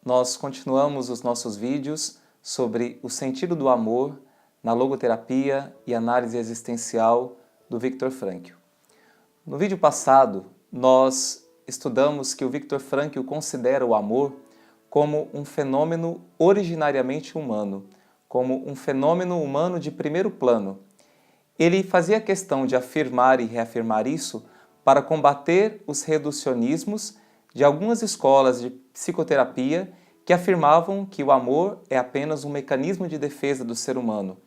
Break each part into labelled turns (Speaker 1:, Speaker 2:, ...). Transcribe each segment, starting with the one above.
Speaker 1: nós continuamos os nossos vídeos sobre o sentido do amor na logoterapia e análise existencial do Viktor Frankl. No vídeo passado, nós estudamos que o Viktor Frankl considera o amor como um fenômeno originariamente humano, como um fenômeno humano de primeiro plano. Ele fazia questão de afirmar e reafirmar isso para combater os reducionismos de algumas escolas de psicoterapia que afirmavam que o amor é apenas um mecanismo de defesa do ser humano,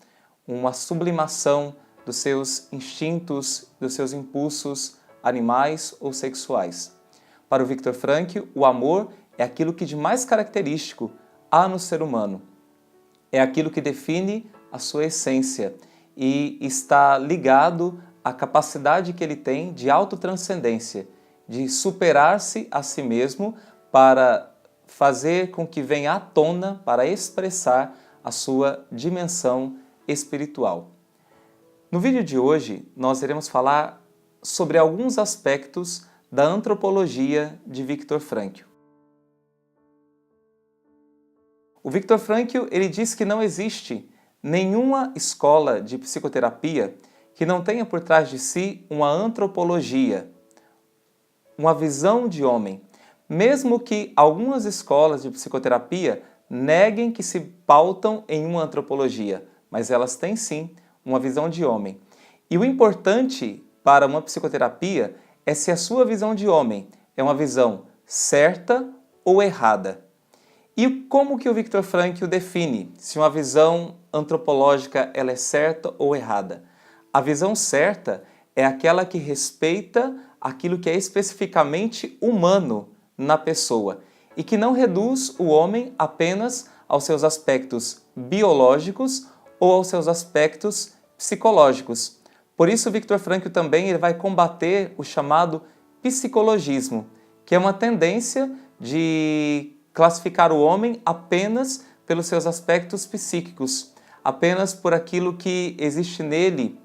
Speaker 1: uma sublimação dos seus instintos, dos seus impulsos animais ou sexuais. Para o Viktor Frankl, o amor é aquilo que de mais característico há no ser humano. É aquilo que define a sua essência e está ligado à capacidade que ele tem de autotranscendência, de superar-se a si mesmo para fazer com que venha à tona, para expressar a sua dimensão espiritual. No vídeo de hoje, nós iremos falar sobre alguns aspectos da antropologia de Viktor Frankl. O Viktor Frankl, ele diz que não existe nenhuma escola de psicoterapia que não tenha por trás de si uma antropologia, uma visão de homem. Mesmo que algumas escolas de psicoterapia neguem que se pautam em uma antropologia, mas elas têm sim uma visão de homem. E o importante para uma psicoterapia é se a sua visão de homem é uma visão certa ou errada. E como que o Viktor Frankl define se uma visão antropológica ela é certa ou errada? A visão certa é aquela que respeita aquilo que é especificamente humano na pessoa e que não reduz o homem apenas aos seus aspectos biológicos ou aos seus aspectos psicológicos. Por isso, Viktor Frankl também ele vai combater o chamado psicologismo, que é uma tendência de classificar o homem apenas pelos seus aspectos psíquicos, apenas por aquilo que existe nele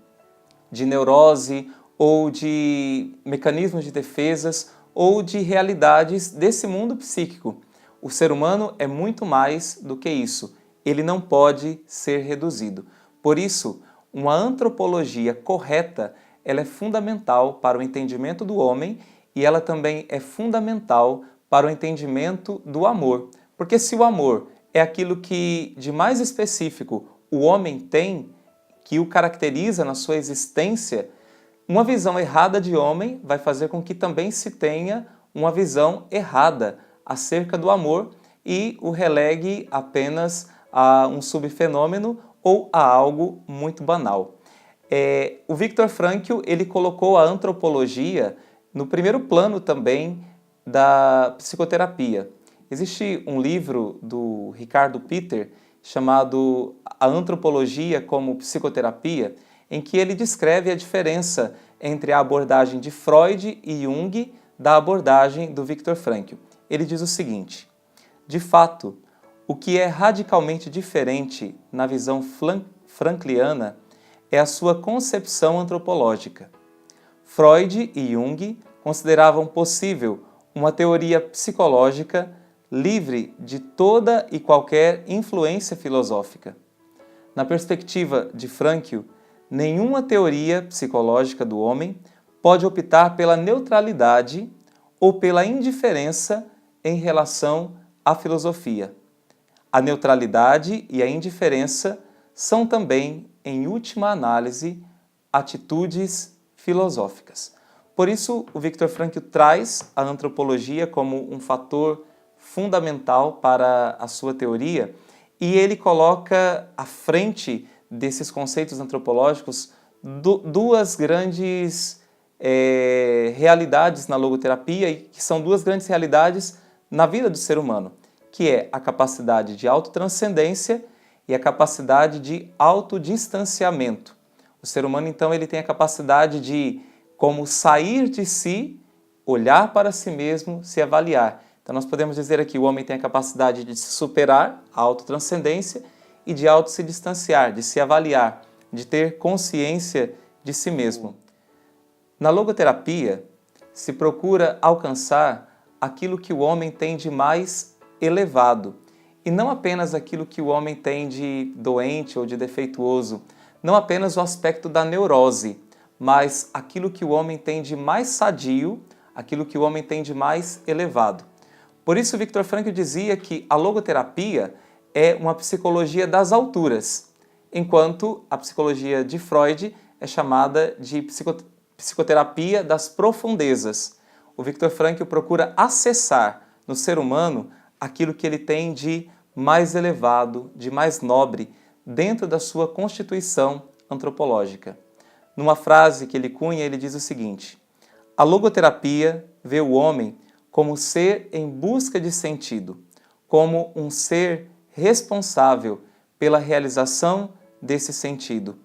Speaker 1: de neurose ou de mecanismos de defesas ou de realidades desse mundo psíquico. O ser humano é muito mais do que isso. Ele não pode ser reduzido. Por isso, uma antropologia correta, ela é fundamental para o entendimento do homem e ela também é fundamental para o entendimento do amor. Porque se o amor é aquilo que de mais específico o homem tem, que o caracteriza na sua existência, uma visão errada de homem vai fazer com que também se tenha uma visão errada acerca do amor e o relegue apenas a um subfenômeno ou a algo muito banal. O Viktor Frankl ele colocou a antropologia no primeiro plano também da psicoterapia. Existe um livro do Ricardo Peter chamado A Antropologia como Psicoterapia, em que ele descreve a diferença entre a abordagem de Freud e Jung da abordagem do Viktor Frankl. Ele diz o seguinte: de fato, o que é radicalmente diferente na visão frankliana é a sua concepção antropológica. Freud e Jung consideravam possível uma teoria psicológica livre de toda e qualquer influência filosófica. Na perspectiva de Frankl, nenhuma teoria psicológica do homem pode optar pela neutralidade ou pela indiferença em relação à filosofia. A neutralidade e a indiferença são também, em última análise, atitudes filosóficas. Por isso, o Viktor Frankl traz a antropologia como um fator fundamental para a sua teoria e ele coloca à frente desses conceitos antropológicos duas grandes realidades na logoterapia, e que são duas grandes realidades na vida do ser humano, que é a capacidade de autotranscendência e a capacidade de autodistanciamento. O ser humano, então, ele tem a capacidade de, como sair de si, olhar para si mesmo, se avaliar. Então, nós podemos dizer aqui, o homem tem a capacidade de se superar, a autotranscendência, e de se distanciar, de se avaliar, de ter consciência de si mesmo. Na logoterapia, se procura alcançar aquilo que o homem tem de mais elevado. E não apenas aquilo que o homem tem de doente ou de defeituoso, não apenas o aspecto da neurose, mas aquilo que o homem tem de mais sadio, aquilo que o homem tem de mais elevado. Por isso, Viktor Frankl dizia que a logoterapia é uma psicologia das alturas, enquanto a psicologia de Freud é chamada de psicoterapia das profundezas. O Viktor Frankl procura acessar no ser humano aquilo que ele tem de mais elevado, de mais nobre, dentro da sua constituição antropológica. Numa frase que ele cunha, ele diz o seguinte: a logoterapia vê o homem como ser em busca de sentido, como um ser responsável pela realização desse sentido.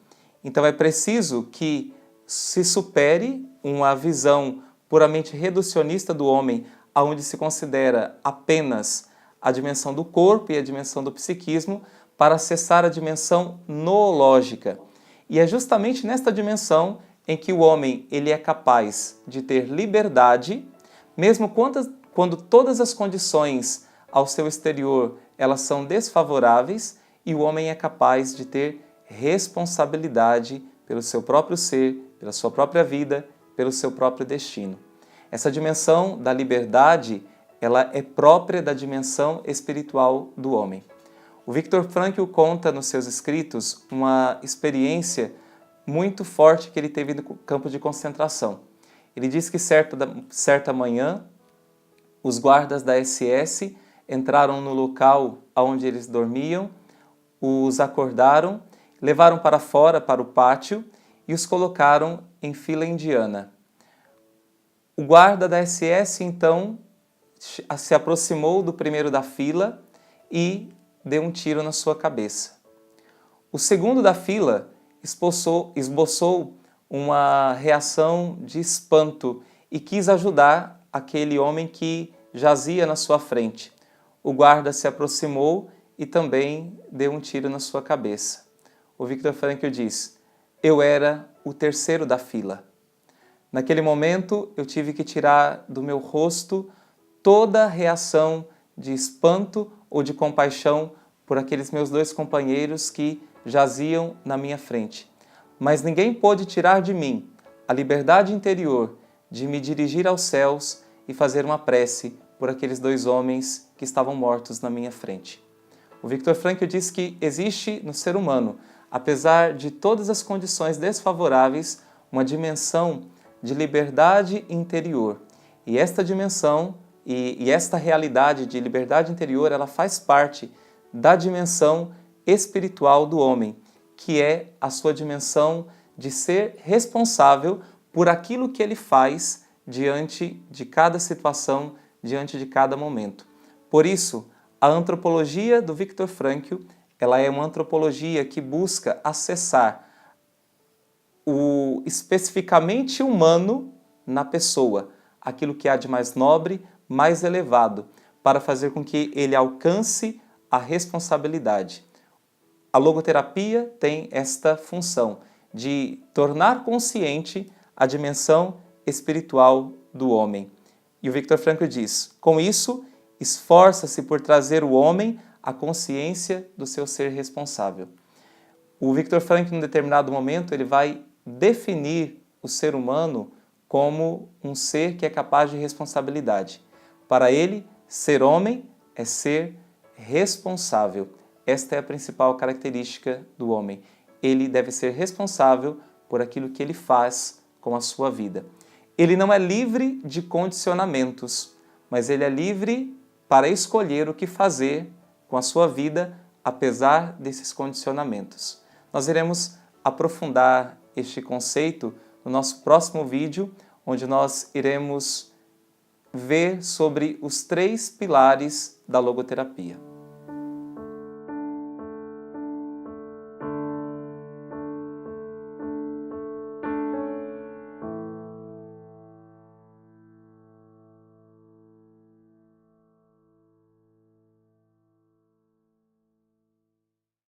Speaker 1: Então é preciso que se supere uma visão puramente reducionista do homem, onde se considera apenas a dimensão do corpo e a dimensão do psiquismo, para acessar a dimensão noológica. E é justamente nesta dimensão em que o homem ele é capaz de ter liberdade, mesmo quando todas as condições ao seu exterior elas são desfavoráveis, e o homem é capaz de ter responsabilidade pelo seu próprio ser, pela sua própria vida, pelo seu próprio destino. Essa dimensão da liberdade, ela é própria da dimensão espiritual do homem. O Viktor Frankl conta nos seus escritos uma experiência muito forte que ele teve no campo de concentração. Ele diz que certa manhã, os guardas da SS entraram no local onde eles dormiam, os acordaram, levaram para fora, para o pátio, e os colocaram em fila indiana. O guarda da SS, então, se aproximou do primeiro da fila e deu um tiro na sua cabeça. O segundo da fila esboçou uma reação de espanto e quis ajudar aquele homem que jazia na sua frente. O guarda se aproximou e também deu um tiro na sua cabeça. O Viktor Frankl diz: eu era o terceiro da fila. Naquele momento, eu tive que tirar do meu rosto toda a reação de espanto ou de compaixão por aqueles meus dois companheiros que jaziam na minha frente. Mas ninguém pôde tirar de mim a liberdade interior de me dirigir aos céus e fazer uma prece por aqueles dois homens que estavam mortos na minha frente. O Viktor Frankl diz que existe no ser humano, apesar de todas as condições desfavoráveis, uma dimensão de liberdade interior. E esta dimensão e esta realidade de liberdade interior, ela faz parte da dimensão espiritual do homem, que é a sua dimensão de ser responsável por aquilo que ele faz diante de cada situação, diante de cada momento. Por isso, a antropologia do Viktor Frankl, ela é uma antropologia que busca acessar o especificamente humano na pessoa, aquilo que há de mais nobre, mais elevado, para fazer com que ele alcance a responsabilidade. A logoterapia tem esta função de tornar consciente a dimensão espiritual do homem. E o Viktor Frankl diz: com isso, esforça-se por trazer o homem à consciência do seu ser responsável. O Viktor Frankl, em um determinado momento, ele vai definir o ser humano como um ser que é capaz de responsabilidade. Para ele, ser homem é ser responsável. Esta é a principal característica do homem. Ele deve ser responsável por aquilo que ele faz com a sua vida. Ele não é livre de condicionamentos, mas ele é livre para escolher o que fazer com a sua vida, apesar desses condicionamentos. Nós iremos aprofundar este conceito no nosso próximo vídeo, onde nós iremos ver sobre os 3 pilares da logoterapia.